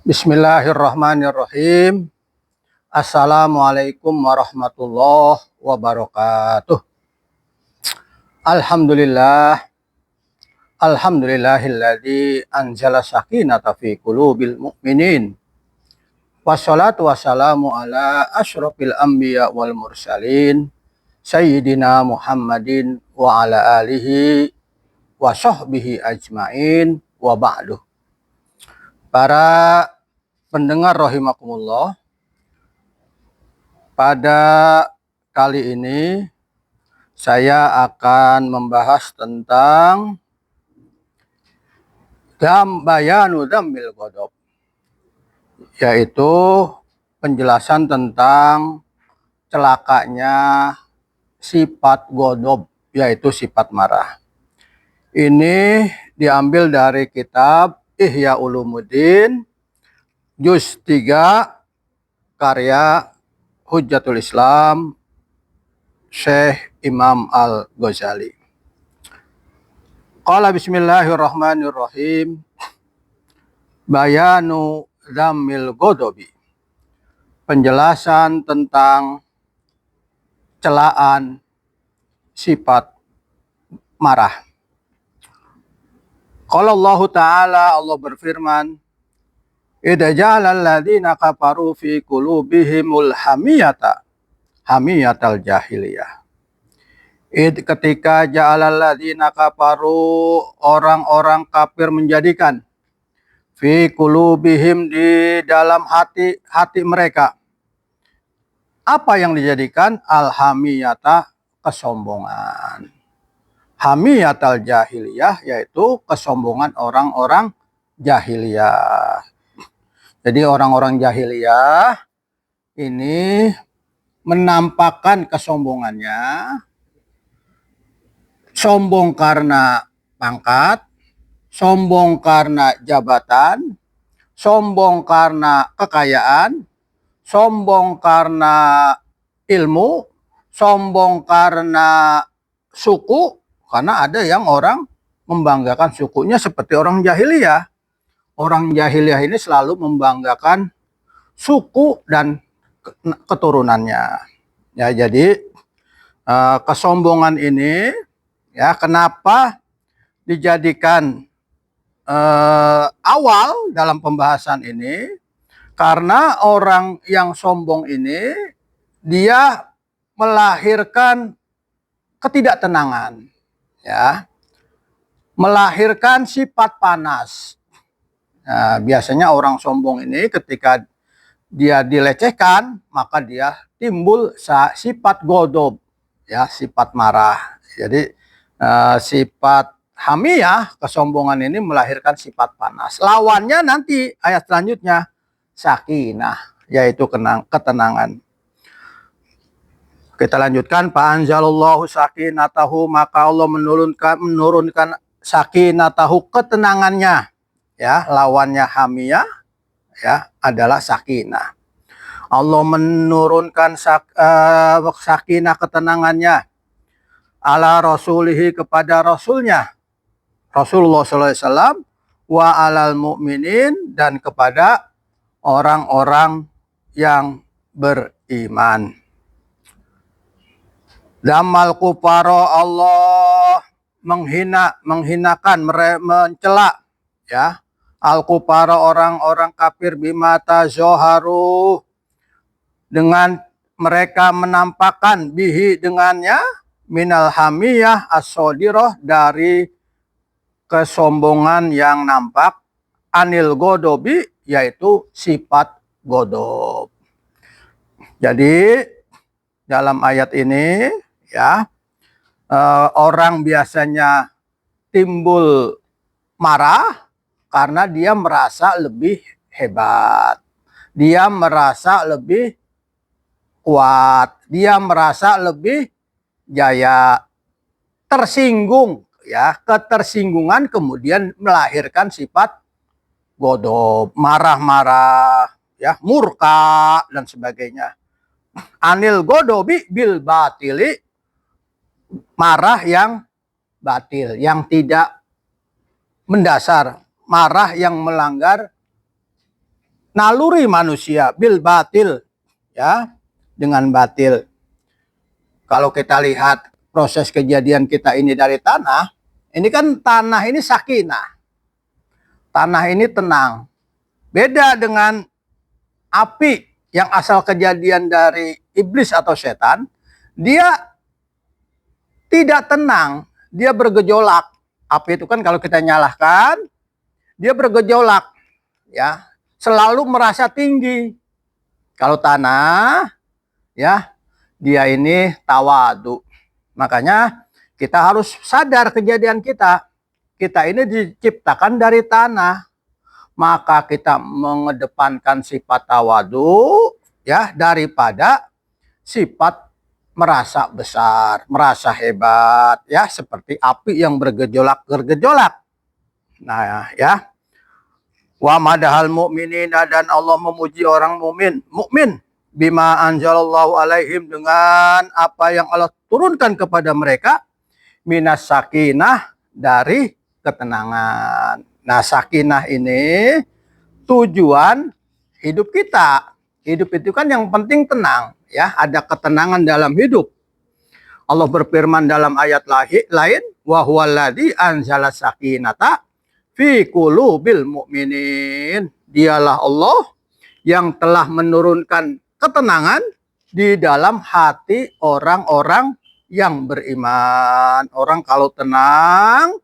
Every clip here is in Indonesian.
Bismillahirrahmanirrahim. Assalamualaikum warahmatullahi wabarakatuh. Alhamdulillah. Alhamdulillahilladzi anzala sakinata fi qulubil mu'minin. Wassalatu wassalamu ala asyrafil anbiya wal mursalin. Sayyidina Muhammadin wa ala alihi wa sahbihi ajmain wa ba'du. Para pendengar rahimakumullah, pada kali ini saya akan membahas tentang bayanu dhammil ghadab, yaitu penjelasan tentang celakanya sifat ghadab, yaitu sifat marah. Ini diambil dari kitab Ihya Ulumuddin Juz 3 karya Hujjatul Islam Syekh Imam Al-Ghazali. Qala bismillahirrahmanirrahim. Bayanu dhammil ghadabi. Penjelasan tentang celaan sifat marah. Qala Allah Ta'ala, Allah berfirman, idza ja'ala alladziina kafaru fi qulubihimul hamiyatal jahiliyah. Ketika ja'ala alladziina kafaru, orang-orang kafir menjadikan fi qulubihim, di dalam hati mereka. Apa yang dijadikan? Al-hamiyata, kesombongan. Hamiyatal jahiliyah, yaitu kesombongan orang-orang jahiliyah. Jadi orang-orang jahiliyah ini menampakkan kesombongannya, sombong karena pangkat, sombong karena jabatan, sombong karena kekayaan, sombong karena ilmu, sombong karena suku. Karena ada yang orang membanggakan sukunya seperti orang jahiliyah. Orang jahiliyah ini selalu membanggakan suku dan keturunannya. Ya, jadi kesombongan ini, ya, kenapa dijadikan awal dalam pembahasan ini? Karena orang yang sombong ini dia melahirkan ketidaktenangan, ya, melahirkan sifat panas. Nah, biasanya orang sombong ini ketika dia dilecehkan, maka dia timbul sifat ghadab, ya, sifat marah. Jadi sifat hamiyah, kesombongan ini melahirkan sifat panas. Lawannya nanti ayat selanjutnya sakinah, yaitu ketenangan. Kita lanjutkan, fa anzalallahu sakinatahu, maka Allah menurunkan sakinatahu, ketenangannya. Ya, lawannya hamiyah, ya, adalah sakinah. Allah menurunkan sakinah, ketenangannya, ala rasulihi, kepada rasulnya Rasulullah SAW, wa alal mu'minin, dan kepada orang-orang yang beriman. Damal kufaro, Allah menghinakan, mencela, ya, al kufaro, orang-orang kafir, bimata zoharu, dengan mereka menampakkan, bihi, dengannya, minal hamiyah as-sodiroh, dari kesombongan yang nampak, anil godobi, yaitu sifat godob. Jadi dalam ayat ini, ya, orang biasanya timbul marah karena dia merasa lebih hebat, dia merasa lebih kuat, dia merasa lebih jaya, tersinggung, ya, ketersinggungan kemudian melahirkan sifat ghadab, marah-marah, ya, murka dan sebagainya. Anil godobi bil batili, marah yang batil, yang tidak mendasar, marah yang melanggar naluri manusia bil batil, ya, dengan batil. Kalau kita lihat proses kejadian kita ini dari tanah, ini kan tanah ini sakinah. Tanah ini tenang. Beda dengan api yang asal kejadian dari iblis atau setan, dia tidak tenang, dia bergejolak. Api itu kan kalau kita nyalakan, dia bergejolak, ya, selalu merasa tinggi. Kalau tanah, ya, dia ini tawadu. Makanya kita harus sadar kejadian kita. Kita ini diciptakan dari tanah. Maka kita mengedepankan sifat tawadu, ya, daripada sifat merasa besar, merasa hebat, ya, seperti api yang bergejolak. Nah, ya. Wa madahal mu'minina, dan Allah memuji orang mukmin bima anzalallahu alaihim, dengan apa yang Allah turunkan kepada mereka, minas sakinah, dari ketenangan. Nah, sakinah ini tujuan hidup kita. Hidup itu kan yang penting tenang, ya, ada ketenangan dalam hidup. Allah berfirman dalam ayat lain, wa huwallazi anzala sakinata fi qulubil mu'minin. Dialah Allah yang telah menurunkan ketenangan di dalam hati orang-orang yang beriman. Orang kalau tenang,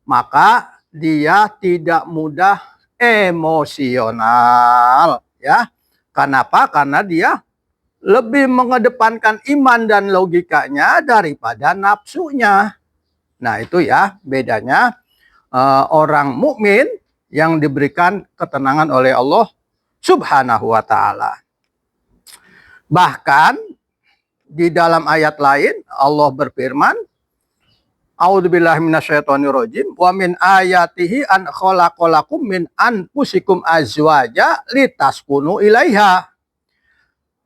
maka dia tidak mudah emosional, ya. Kenapa? Karena dia lebih mengedepankan iman dan logikanya daripada nafsunya. Nah, itu ya bedanya orang mukmin yang diberikan ketenangan oleh Allah Subhanahu wa taala. Bahkan di dalam ayat lain Allah berfirman, A'udzubillahi minasyaitonirrajim, wa min ayatihi an khalaqalakum min anfusikum azwaja litaskunu ilaiha.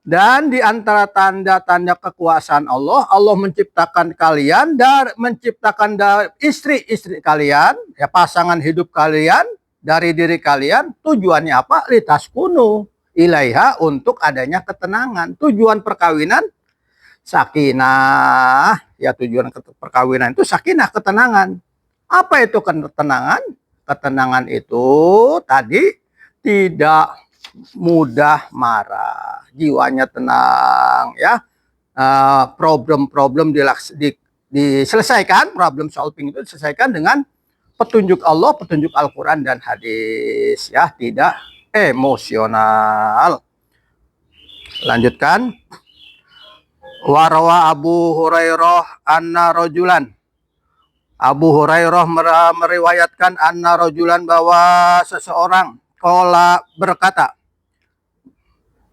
Dan di antara tanda-tanda kekuasaan Allah, Allah menciptakan kalian dan menciptakan istri-istri kalian, ya, pasangan hidup kalian dari diri kalian. Tujuannya apa? Litaskunu ilaiha, untuk adanya ketenangan. Tujuan perkawinan sakinah, ya, tujuan perkawinan itu sakinah, ketenangan. Apa itu ketenangan? Ketenangan itu tadi tidak mudah marah, jiwanya tenang, ya. Problem-problem diselesaikan, problem solving itu diselesaikan dengan petunjuk Allah, petunjuk Al-Quran dan hadis, ya, tidak emosional. Lanjutkan. Warawa Abu Hurairah anna rojulan. Abu Hurairah meriwayatkan anna rojulan, bahwa seseorang qala berkata,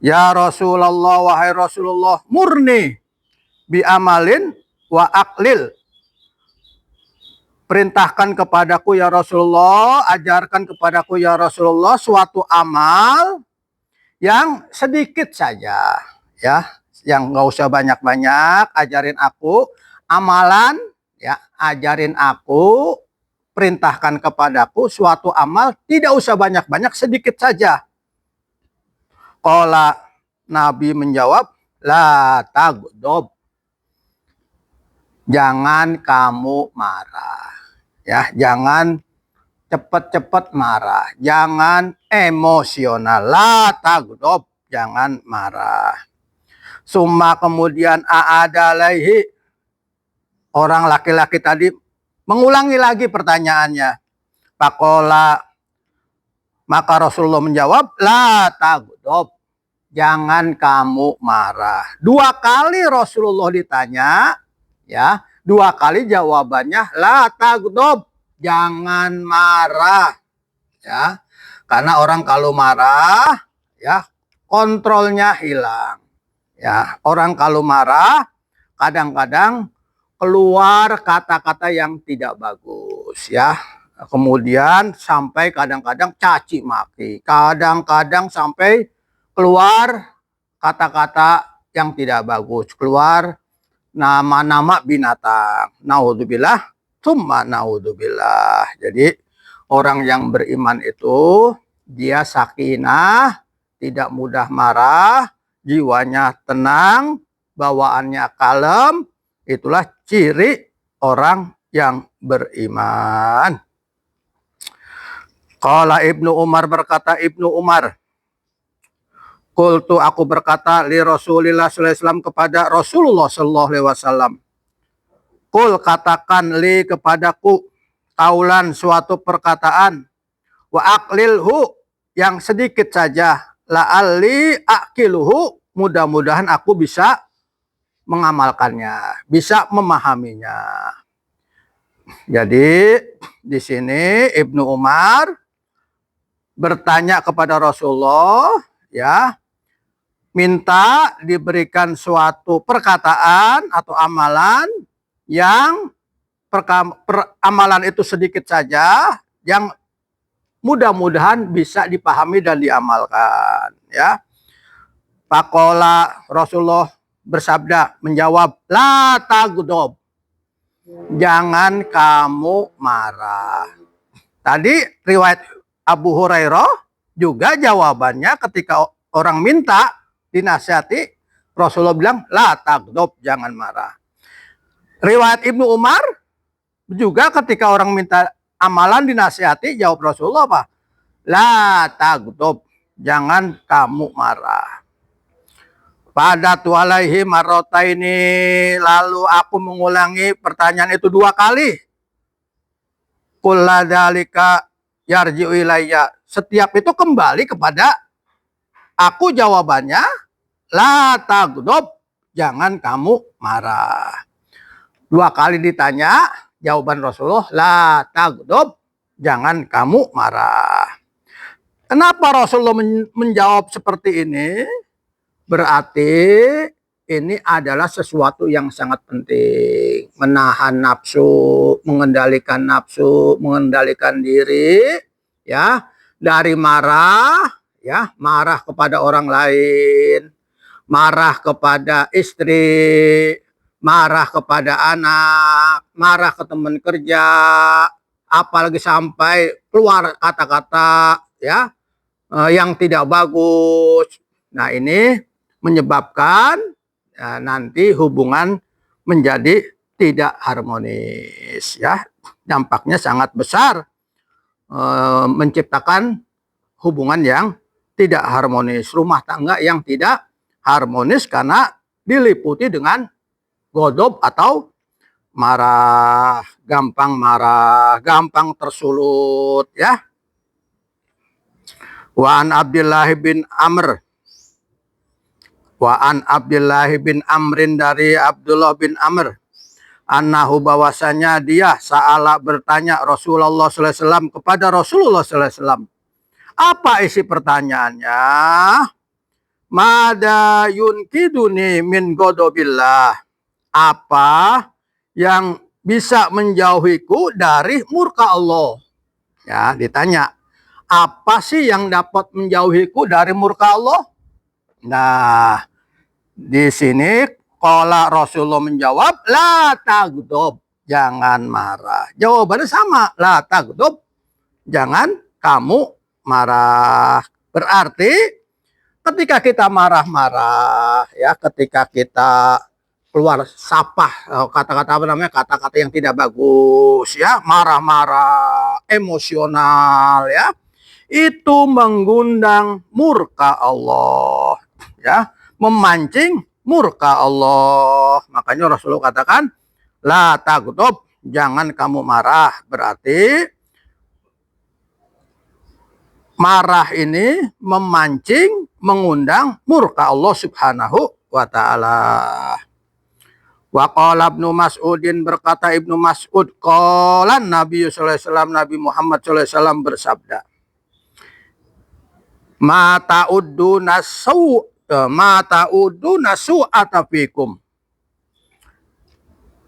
ya Rasulullah, wahai Rasulullah, murni bi amalin wa aklil. Perintahkan kepadaku ya Rasulullah, ajarkan kepadaku ya Rasulullah suatu amal yang sedikit saja, ya, yang nggak usah banyak-banyak. Ajarin aku amalan, ya, ajarin aku, perintahkan kepadaku suatu amal, tidak usah banyak-banyak, sedikit saja. Qala, Nabi menjawab, la tagdob, jangan kamu marah, ya, jangan cepat-cepat marah, jangan emosional. La tagdob, jangan marah. Summa, kemudian aada alaihi, orang laki-laki tadi mengulangi lagi pertanyaannya. Faqala, maka Rasulullah menjawab, la tagdob, jangan kamu marah. Dua kali Rasulullah ditanya, ya, dua kali jawabannya la tagdob, jangan marah, ya. Karena orang kalau marah, ya, kontrolnya hilang. Ya, orang kalau marah kadang-kadang keluar kata-kata yang tidak bagus, ya. Kemudian sampai kadang-kadang caci maki, kadang-kadang sampai keluar kata-kata yang tidak bagus, keluar nama-nama binatang. Naudzubillah, tsumma naudzubillah. Jadi orang yang beriman itu dia sakinah, tidak mudah marah, jiwanya tenang, bawaannya kalem, itulah ciri orang yang beriman. Qala Ibnu Umar, berkata Ibnu Umar, qultu, aku berkata, li Rasulillah sallallahu alaihi wasallam, kepada Rasulullah sallallahu alaihi wasallam, qul, katakan, li, kepadaku, kaulan, suatu perkataan, wa aqlilhu, yang sedikit saja, la'alli aqiluhu, mudah-mudahan aku bisa mengamalkannya, bisa memahaminya. Jadi di sini Ibnu Umar bertanya kepada Rasulullah, ya, minta diberikan suatu perkataan atau amalan yang amalan itu sedikit saja, yang mudah-mudahan bisa dipahami dan diamalkan, ya. Faqala, Rasulullah bersabda, menjawab, la tagdob, jangan kamu marah. Tadi riwayat Abu Hurairah juga jawabannya ketika orang minta dinasihati, Rasulullah bilang, la tagdob, jangan marah. Riwayat Ibnu Umar juga ketika orang minta amalan dinasihati, jawab Rasulullah apa? La tagdob, jangan kamu marah. Pada tualaihi marota ini, lalu aku mengulangi pertanyaan itu 2 kali. Kulladalika yarji'u ilayya, setiap itu kembali kepada aku, jawabannya la tagdob, jangan kamu marah. 2 kali ditanya, jawaban Rasulullah la tagdob, jangan kamu marah. Kenapa Rasulullah menjawab seperti ini? Berarti ini adalah sesuatu yang sangat penting. Menahan nafsu, mengendalikan diri, ya, dari marah, ya, marah kepada orang lain, marah kepada istri, marah kepada anak, marah ke teman kerja, apalagi sampai keluar kata-kata, ya, yang tidak bagus. Nah, ini menyebabkan nanti hubungan menjadi tidak harmonis, ya. Dampaknya sangat besar, menciptakan hubungan yang tidak harmonis, rumah tangga yang tidak harmonis karena diliputi dengan godob atau marah, gampang tersulut, ya. Wa an Abdullah bin Amr, Amrin, dari Abdullah bin Amr, annahu, bahwasanya dia sa'ala, bertanya, Rasulullah sallallahu alaihi wasallam, kepada Rasulullah sallallahu alaihi wasallam. Apa isi pertanyaannya? Mada yunkiduni min godobillah, apa yang bisa menjauhiku dari murka Allah? Ya, ditanya, apa sih yang dapat menjauhiku dari murka Allah? Nah, di sini qala, Rasulullah menjawab, la tagdob, jangan marah. Jawabannya sama, la tagdob, jangan kamu marah. Berarti ketika kita marah-marah, ya, ketika kita keluar sapah, kata-kata apa namanya, kata-kata yang tidak bagus, ya, marah-marah, emosional, ya, itu mengundang murka Allah, ya, memancing murka Allah. Makanya Rasulullah katakan, la tagdob, jangan kamu marah. Berarti marah ini memancing, mengundang murka Allah subhanahu wa ta'ala. Wa qala Ibnu Mas'udin, berkata Ibnu Mas'ud, qala Nabi sallallahu alaihi wasallam, Nabi Muhammad sallallahu alaihi wasallam bersabda, ma ta'uduna su'ata fikum,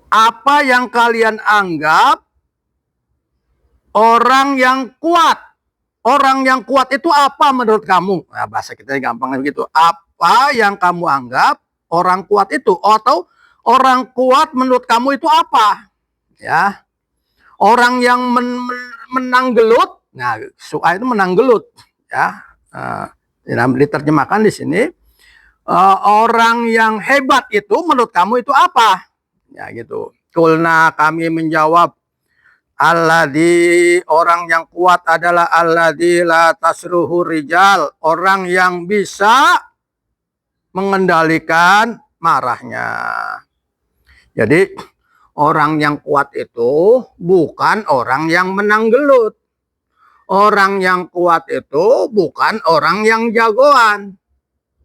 apa yang kalian anggap orang yang kuat. Orang yang kuat itu apa menurut kamu? Nah, bahasa kita gampang begitu. Apa yang kamu anggap orang kuat itu? Atau orang kuat menurut kamu itu apa? Ya, orang yang menang gelut. Nah, su'a itu menang gelut. Ya, Diterjemahkan di sini, orang yang hebat itu menurut kamu itu apa? Ya gitu. Kulna, kami menjawab, alladzi, orang yang kuat adalah alladzi la tasruhu rijal, orang yang bisa mengendalikan marahnya. Jadi orang yang kuat itu bukan orang yang menang gelut. Orang yang kuat itu bukan orang yang jagoan.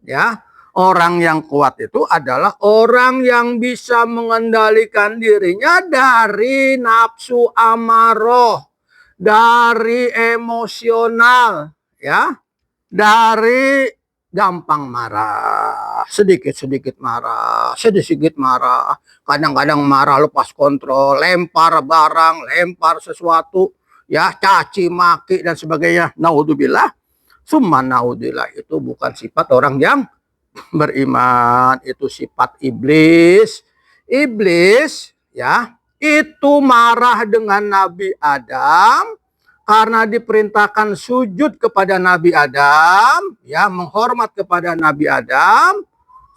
Ya, orang yang kuat itu adalah orang yang bisa mengendalikan dirinya dari nafsu amaroh, dari emosional, ya, dari gampang marah, sedikit-sedikit marah, kadang-kadang marah lepas kontrol, lempar barang, lempar sesuatu, ya, caci maki dan sebagainya. Naudzubillah, summa naudzubillah, itu bukan sifat orang yang beriman, itu sifat iblis. Iblis, ya, itu marah dengan Nabi Adam karena diperintahkan sujud kepada Nabi Adam, ya, menghormat kepada Nabi Adam.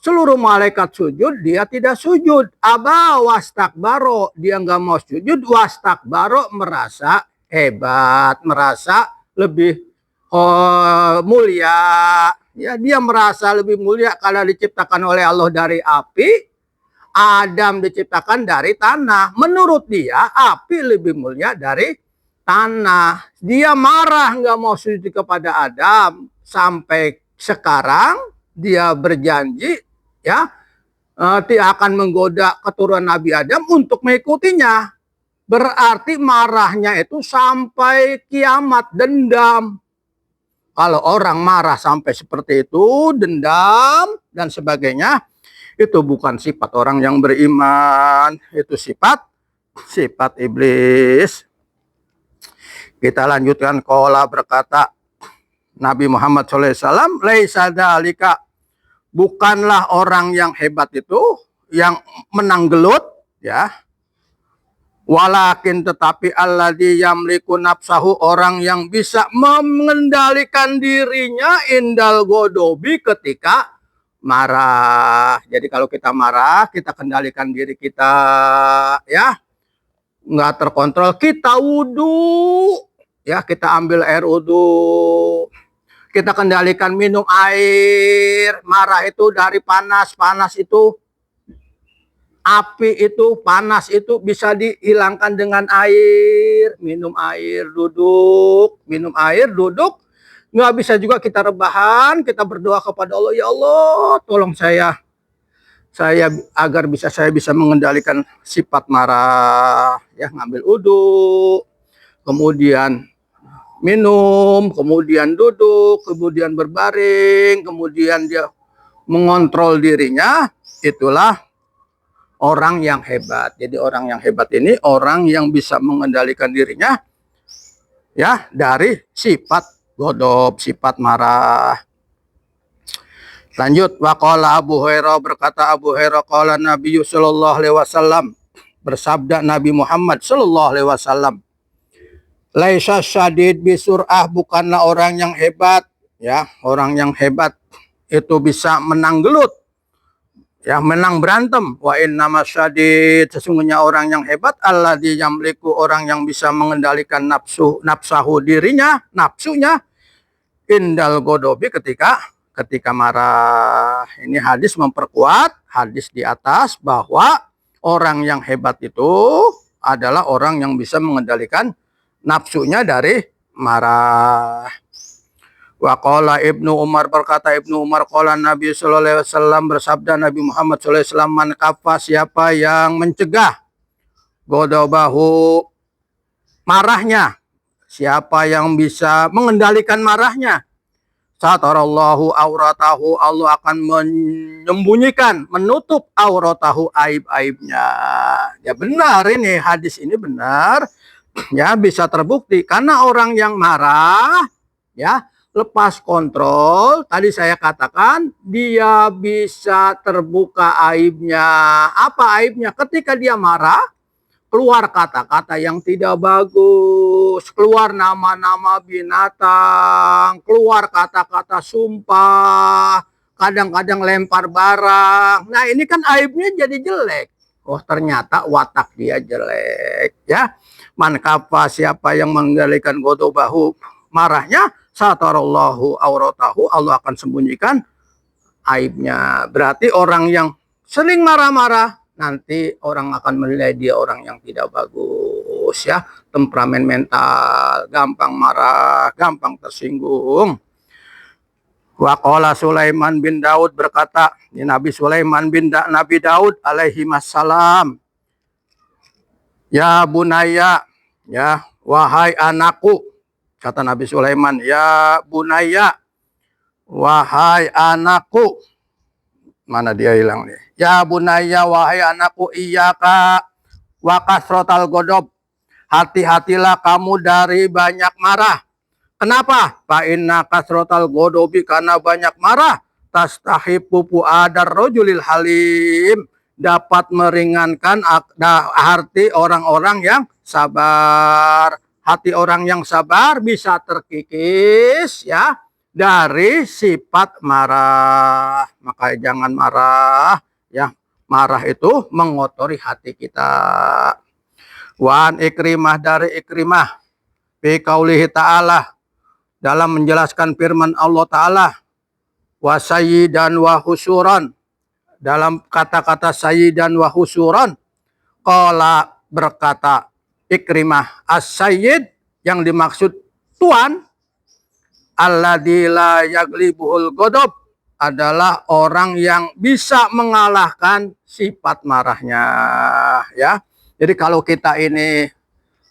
Seluruh malaikat sujud, dia tidak sujud. Aba wastakbaro, dia nggak mau sujud. Wastakbaro, merasa hebat, merasa lebih mulia. Ya, dia merasa lebih mulia karena diciptakan oleh Allah dari api. Adam diciptakan dari tanah. Menurut dia, api lebih mulia dari tanah. Dia marah nggak mau sujud kepada Adam. Sampai sekarang dia berjanji, ya, tidak akan menggoda keturunan Nabi Adam untuk mengikutinya. Berarti marahnya itu sampai kiamat, dendam. Kalau orang marah sampai seperti itu, dendam dan sebagainya, itu bukan sifat orang yang beriman. Itu sifat iblis. Kita lanjutkan. Qala, berkata Nabi Muhammad SAW, laisa dzalika, bukanlah orang yang hebat itu yang menang gelut, ya. Walakin, tetapi alladzi yamliku nafsahu, orang yang bisa mengendalikan dirinya indal godobi, ketika marah. Jadi kalau kita marah, kita kendalikan diri kita, ya, nggak terkontrol, kita wudhu, ya, kita ambil air wudhu, kita kendalikan minum air. Marah itu dari panas, panas itu, api itu, panas itu bisa dihilangkan dengan air. Minum air, duduk, minum air, duduk. Nggak bisa juga kita rebahan, kita berdoa kepada Allah, ya Allah, tolong saya agar saya bisa mengendalikan sifat marah, ya, ngambil wudhu, kemudian minum, kemudian duduk, kemudian berbaring, kemudian dia mengontrol dirinya. Itulah orang yang hebat. Jadi orang yang hebat ini orang yang bisa mengendalikan dirinya, ya, dari sifat godob, sifat marah. Lanjut. Waqala Abu Hurairah, berkata Abu Hurairah, qala Nabi sallallahu alaihi wasallam, bersabda Nabi Muhammad sallallahu alaihi wasallam, laisa syadid bisur'ah, bukanlah orang yang hebat, ya, orang yang hebat itu bisa menang gelut, ya, menang berantem. Wa innama syadid, sesungguhnya orang yang hebat alladzi yamliku, orang yang bisa mengendalikan nafsahu, dirinya, nafsunya, indal godobi, ketika marah. Ini hadis memperkuat hadis di atas bahwa orang yang hebat itu adalah orang yang bisa mengendalikan nafsunya dari marah. Wa qala Ibnu Umar, berkata Ibnu Umar, qala Nabi sallallahu alaihi wasallam, bersabda Nabi Muhammad sallallahu alaihi wasallam, man kafa, siapa yang mencegah godobahu, marahnya, siapa yang bisa mengendalikan marahnya, satarallahu auratahu, Allah akan menyembunyikan, menutup auratahu, aib-aibnya. Ya, benar, ini hadis ini benar, ya, bisa terbukti. Karena orang yang marah, ya, lepas kontrol, tadi saya katakan dia bisa terbuka aibnya. Apa aibnya? Ketika dia marah, keluar kata-kata yang tidak bagus, keluar nama-nama binatang, keluar kata-kata sumpah, kadang-kadang lempar barang. Nah, ini kan aibnya jadi jelek. Oh, ternyata watak dia jelek, ya. Man kafa, siapa yang mengendalikan godobahu, marahnya, satarallahu auratahu, Allah akan sembunyikan aibnya. Berarti orang yang sering marah-marah, nanti orang akan menilai dia orang yang tidak bagus, ya. Temperamen mental, gampang marah, gampang tersinggung. Waqala Sulaiman bin Daud berkata, ini Nabi Sulaiman bin Nabi Daud alaihi wassalam, ya bunaya, ya wahai anakku, kata Nabi Sulaiman, ya bunaya, wahai anakku. Mana dia hilang nih? Ya bunaya, wahai anakku, iyyaka wa kasrotal godob. Hati-hatilah kamu dari banyak marah. Kenapa? Fa inna kasrotal godobi, karena banyak marah, tastahibu fuadar rojulil halim, dapat meringankan hati orang-orang yang sabar. Hati orang yang sabar bisa terkikis, ya, dari sifat marah. Maka jangan marah, ya. Marah itu mengotori hati kita. Wan Ikrimah, dari Ikrimah, fi qaulihi ta'ala, dalam menjelaskan firman Allah Ta'ala, wa sayyidan wa husuran, dalam kata-kata sayyidan wa husuran, qala berkata Ikrimah, as-sayyid yang dimaksud tuan, alladzi la yaglibuhul godob, adalah orang yang bisa mengalahkan sifat marahnya, ya. Jadi kalau kita ini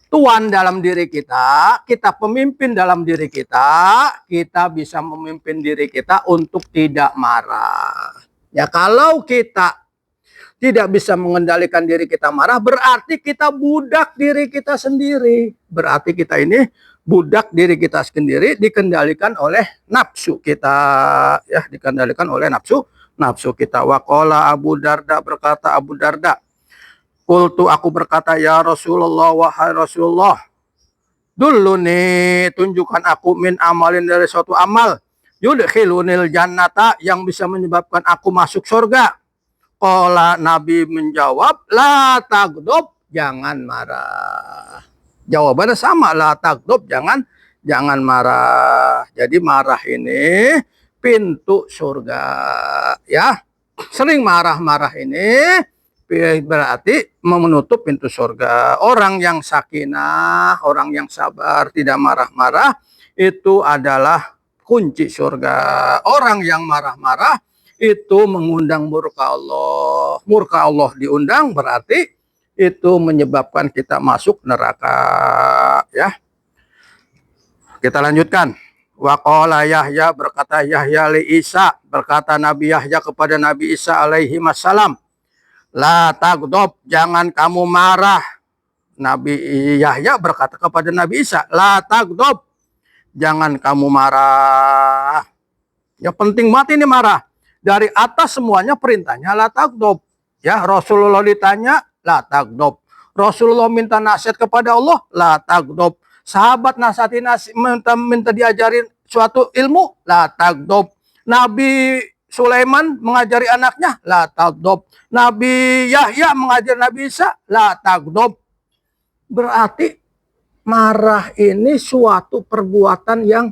tuan dalam diri kita, kita pemimpin dalam diri kita bisa memimpin diri kita untuk tidak marah. Ya, kalau kita tidak bisa mengendalikan diri kita marah, berarti kita budak diri kita sendiri. Berarti kita ini budak diri kita sendiri, dikendalikan oleh nafsu kita, ya, dikendalikan oleh nafsu kita. Waqala Abu Darda, berkata Abu Darda, qultu, aku berkata, ya Rasulullah, wahai Rasulullah, dulu nih, tunjukkan aku min amalin, dari suatu amal, yudkhilunil jannata, yang bisa menyebabkan aku masuk surga. Qala, Nabi menjawab, la tagdob, jangan marah. Jawabannya sama, la tagdob, jangan marah. Jadi marah ini pintu surga, ya. Sering marah-marah ini berarti menutup pintu surga. Orang yang sakinah, orang yang sabar, tidak marah-marah, itu adalah kunci surga. Orang yang marah-marah itu mengundang murka Allah. Murka Allah diundang, berarti itu menyebabkan kita masuk neraka, ya. Kita lanjutkan. Waqala Yahya, berkata Yahya li Isa, berkata Nabi Yahya kepada Nabi Isa alaihi wassalam, la tagdob, jangan kamu marah. Nabi Yahya berkata kepada Nabi Isa, la tagdob, jangan kamu marah. Ya, penting banget ini marah. Dari atas semuanya perintahnya la tagdob. Ya, Rasulullah ditanya, la tagdob. Rasulullah minta nasihat kepada Allah, la tagdob. Sahabat nasihati, minta diajarin suatu ilmu, la tagdob. Nabi Sulaiman mengajari anaknya, la tagdob. Nabi Yahya mengajari Nabi Isa, la tagdob. Berarti marah ini suatu perbuatan yang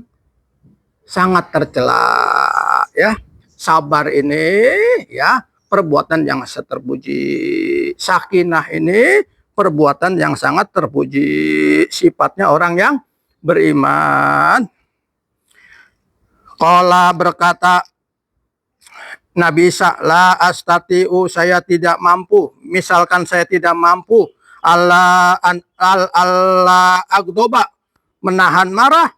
sangat tercela, ya. Sabar ini, ya, perbuatan yang terpuji. Sakinah ini perbuatan yang sangat terpuji. Sifatnya orang yang beriman. Qala, berkata Nabi Isa, la astati'u, saya tidak mampu. Misalkan saya tidak mampu, Allah agdoba, menahan marah.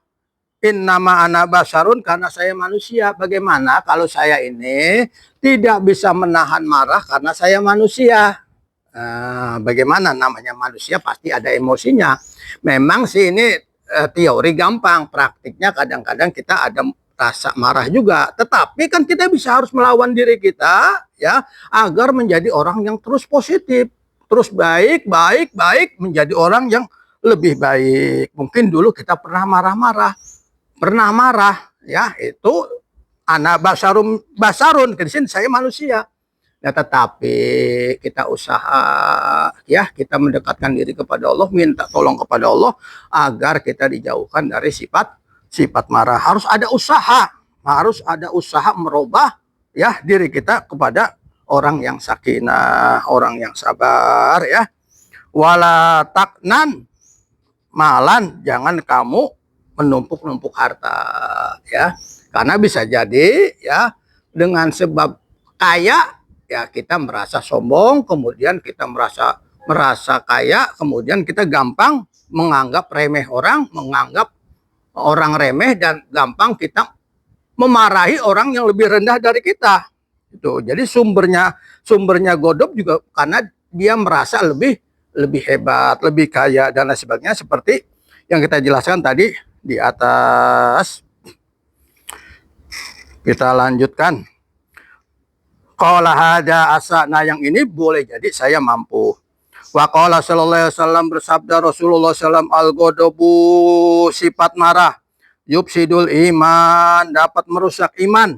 Innama ana basarun, karena saya manusia. Bagaimana kalau saya ini tidak bisa menahan marah karena saya manusia? Bagaimana, namanya manusia pasti ada emosinya. Memang sih ini teori gampang, praktiknya kadang-kadang kita ada rasa marah juga. Tetapi kan kita bisa harus melawan diri kita, ya, agar menjadi orang yang terus positif. terus baik, baik, baik, menjadi orang yang lebih baik. Mungkin dulu kita pernah marah-marah, pernah marah, ya itu anak basarun, di sini saya manusia. Ya, tetapi kita usaha, ya kita mendekatkan diri kepada Allah, minta tolong kepada Allah agar kita dijauhkan dari sifat marah. Harus ada usaha merubah ya diri kita kepada orang yang sakinah, orang yang sabar ya. Wala taknan malan, jangan kamu menumpuk-numpuk harta ya. Karena bisa jadi ya dengan sebab kaya ya kita merasa sombong, kemudian kita merasa kaya, kemudian kita gampang menganggap remeh orang, menganggap orang remeh, dan gampang kita memarahi orang yang lebih rendah dari kita. Itu. Jadi sumbernya godop juga karena dia merasa lebih hebat, lebih kaya dan lain sebagainya, seperti yang kita jelaskan tadi di atas. Kita lanjutkan. Qala hada asa, nah yang ini boleh jadi saya mampu. Wa qala sallallahu alaihi wasallam, bersabda Rasulullah sallam, al-ghadabu, sifat marah, yufsidul iman, dapat merusak iman.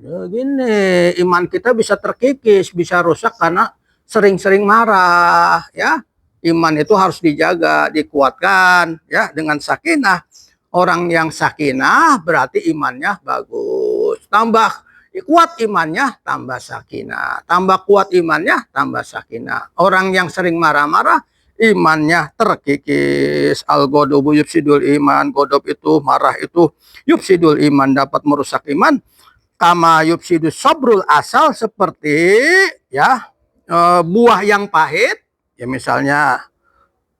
Nah, gini, iman kita bisa terkikis, bisa rusak karena sering-sering marah ya. Iman itu harus dijaga, dikuatkan ya dengan sakinah. Orang yang sakinah berarti imannya bagus. Tambah kuat imannya, tambah sakinah. Tambah kuat imannya, tambah sakinah. Orang yang sering marah-marah, imannya terkikis. Al-ghadabu yufsidul iman. Ghadab itu, marah itu yufsidul iman, dapat merusak iman. Kama yufsidus sabrul asal, seperti ya buah yang pahit. Ya misalnya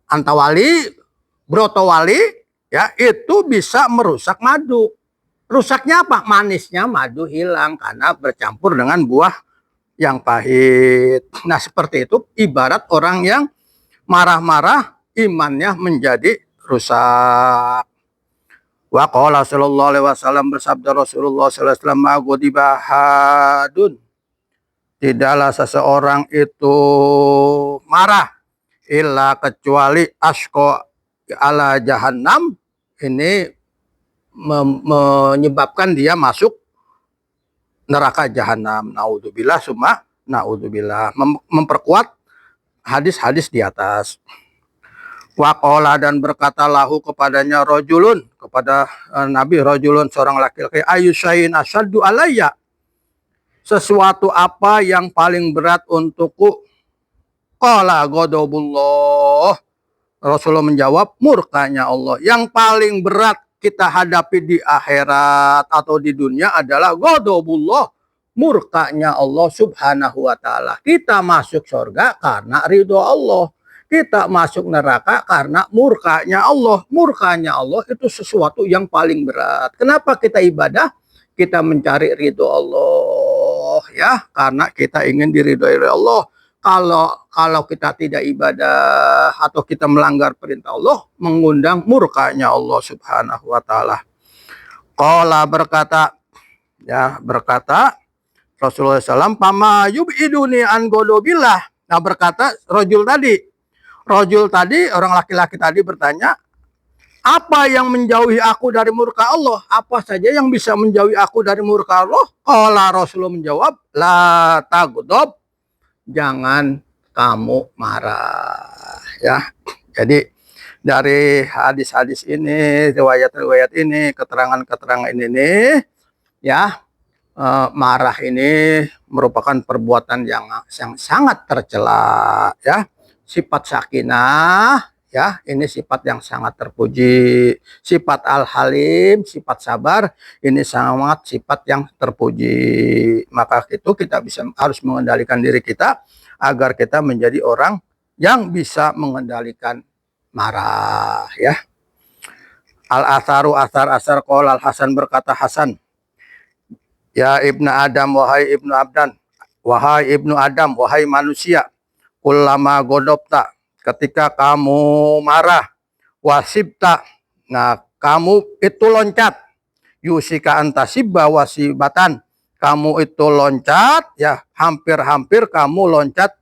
antawali, brotowali, ya itu bisa merusak madu. Rusaknya apa? Manisnya madu hilang karena bercampur dengan buah yang pahit. Nah seperti itu ibarat orang yang marah-marah, imannya menjadi rusak. Wa qala sallallahu alaihi wasallam, bersabda Rasulullah sallallahu alaihi wasallam, magodibahadun, tidaklah seseorang itu marah illa kecuali asko ala jahannam, ini menyebabkan dia masuk neraka jahanam. Naudzubillah summa naudzubillah. Memperkuat hadis-hadis di atas. Waqala, dan berkata lahu kepadanya rojulun, kepada Nabi, rojulun seorang laki-laki, ayyusyain asyaddu alayya, sesuatu apa yang paling berat untukku? Qala ghadabullah. Rasulullah menjawab, murkanya Allah. Yang paling berat kita hadapi di akhirat atau di dunia adalah ghadabullah, murkanya Allah subhanahu wa ta'ala. Kita masuk surga karena ridho Allah. Kita masuk neraka karena murkanya Allah. Murkanya Allah itu sesuatu yang paling berat. Kenapa kita ibadah? Kita mencari ridho Allah ya, karena kita ingin diridhoi oleh Allah. Kalau kita tidak ibadah atau kita melanggar perintah Allah, mengundang murkanya Allah subhanahu wa ta'ala. Qala, berkata Rasulullah SAW, pama yub'iduni an godobillah. Nah berkata rojul tadi, orang laki-laki tadi bertanya, apa yang menjauhi aku dari murka Allah? Apa saja yang bisa menjauhi aku dari murka Allah? Qala, Rasulullah menjawab, la taghdab, jangan kamu marah ya. Jadi dari hadis-hadis ini, riwayat-riwayat ini, keterangan-keterangan ini ya, marah ini merupakan perbuatan yang sangat tercela ya. Sifat sakinah ya, ini sifat yang sangat terpuji. Sifat al-halim, sifat sabar, ini sangat sifat yang terpuji. Maka itu kita harus mengendalikan diri kita agar kita menjadi orang yang bisa mengendalikan marah ya. Al-atharu, asar qala al-Hasan, berkata Hasan, ya ibnu Adam, wahai ibnu Abdan, wahai ibnu Adam, wahai manusia, kullama godopta, ketika kamu marah, wasibta, nah kamu itu loncat, yusika antasibba wasibatan, kamu itu loncat ya, hampir-hampir kamu loncat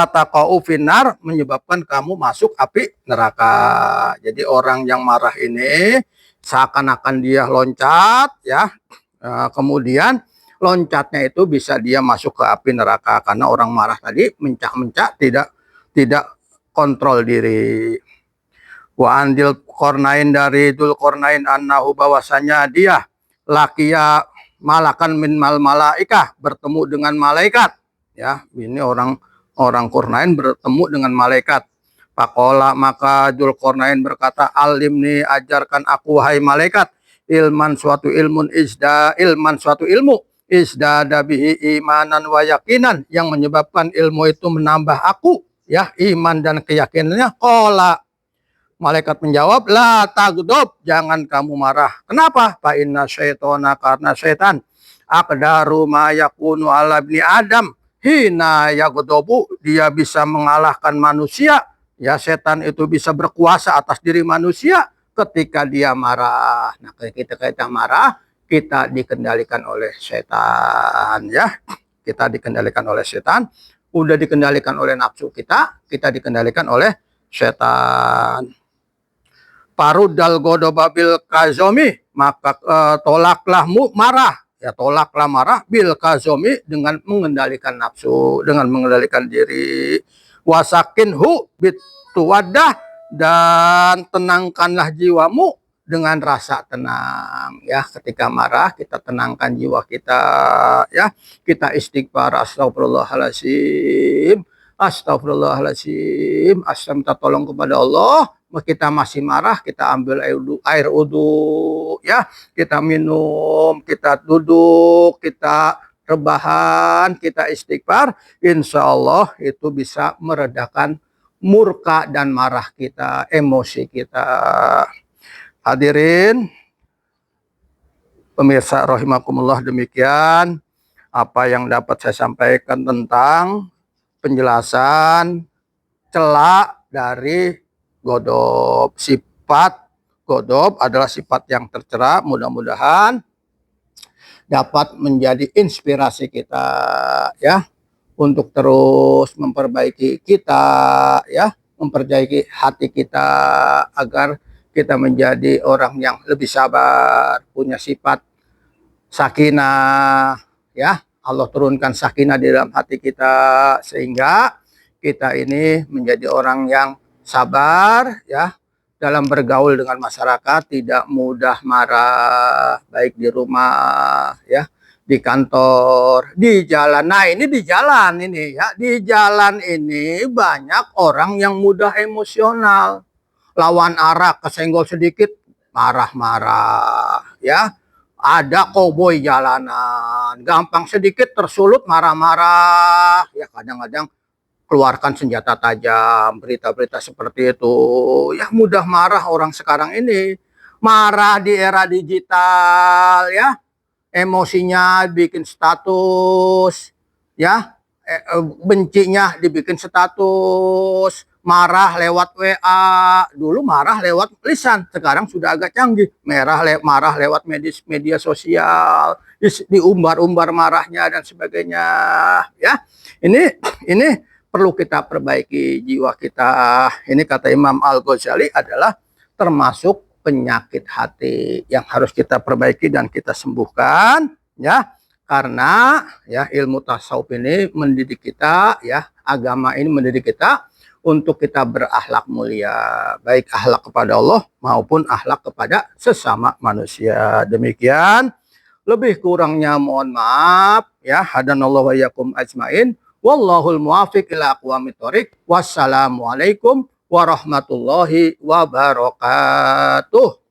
taqau finnar, menyebabkan kamu masuk api neraka. Jadi orang yang marah ini seakan-akan dia loncat ya. Kemudian loncatnya itu bisa dia masuk ke api neraka karena orang marah tadi mencak-mencak, tidak kontrol diri. Wa andil Qornain, dari Dul Qornain annahu, bahwasanya dia lakiya malakan min mal malaikah, bertemu dengan malaikat ya. Ini orang Qornain bertemu dengan malaikat. Faqala, maka Dul Qornain berkata, alimni, ajarkan aku hai malaikat, ilman suatu ilmu isdada bihi imanan wa yakinan, yang menyebabkan ilmu itu menambah aku ya iman dan keyakinannya. Qala, malaikat menjawab, la tagdob, jangan kamu marah. Kenapa? Fa inna syaitona, karena setan, aqdaru ma yakunu ala ibni Adam hina yagdobu, dia bisa mengalahkan manusia. Ya, setan itu bisa berkuasa atas diri manusia ketika dia marah. Nah, ketika kita marah, kita dikendalikan oleh setan ya. Kita dikendalikan oleh setan. Udah dikendalikan oleh nafsu kita dikendalikan oleh setan. Parudal godobabil kazomi, maka tolaklah marah ya, tolaklah marah bil kazomi, dengan mengendalikan nafsu, dengan mengendalikan diri. Wasakinhu bituwadah, dan tenangkanlah jiwamu dengan rasa tenang ya. Ketika marah kita tenangkan jiwa kita ya, kita istighfar, astagfirullahaladzim, astagfirullahaladzim, minta tolong kepada Allah. Kita masih marah, kita ambil air wudu ya, kita minum, kita duduk, kita rebahan, kita istighfar, insya Allah itu bisa meredakan murka dan marah kita, emosi kita. Hadirin pemirsa rahimakumullah, demikian apa yang dapat saya sampaikan tentang penjelasan celak dari godob. Sifat godob adalah sifat yang tercela. Mudah-mudahan dapat menjadi inspirasi kita ya, untuk terus memperbaiki kita ya, memperbaiki hati kita agar kita menjadi orang yang lebih sabar, punya sifat sakinah ya. Allah turunkan sakinah di dalam hati kita sehingga kita ini menjadi orang yang sabar ya, dalam bergaul dengan masyarakat, tidak mudah marah, baik di rumah ya, di kantor, di jalan. Nah, ini di jalan ini ya, di jalan ini banyak orang yang mudah emosional. Lawan arah kesenggol sedikit marah-marah ya. Ada koboi jalanan, gampang sedikit tersulut marah-marah ya, kadang-kadang keluarkan senjata tajam, berita-berita seperti itu ya. Mudah marah orang sekarang ini, marah di era digital ya, emosinya bikin status ya, bencinya dibikin status, marah lewat WA. Dulu marah lewat lisan, sekarang sudah agak canggih, marah lewat media sosial, diumbar-umbar marahnya dan sebagainya ya. Ini perlu kita perbaiki jiwa kita. Ini kata Imam Al-Ghazali adalah termasuk penyakit hati yang harus kita perbaiki dan kita sembuhkan ya. Karena ya, ilmu tasawuf ini mendidik kita ya, agama ini mendidik kita untuk kita berakhlak mulia, baik akhlak kepada Allah maupun akhlak kepada sesama manusia. Demikian, lebih kurangnya mohon maaf ya. Hadanallahu wa iyyakum ajmain. Wallahul muwaffiq ila aqwamit thoriq. Wassalamualaikum warahmatullahi wabarakatuh.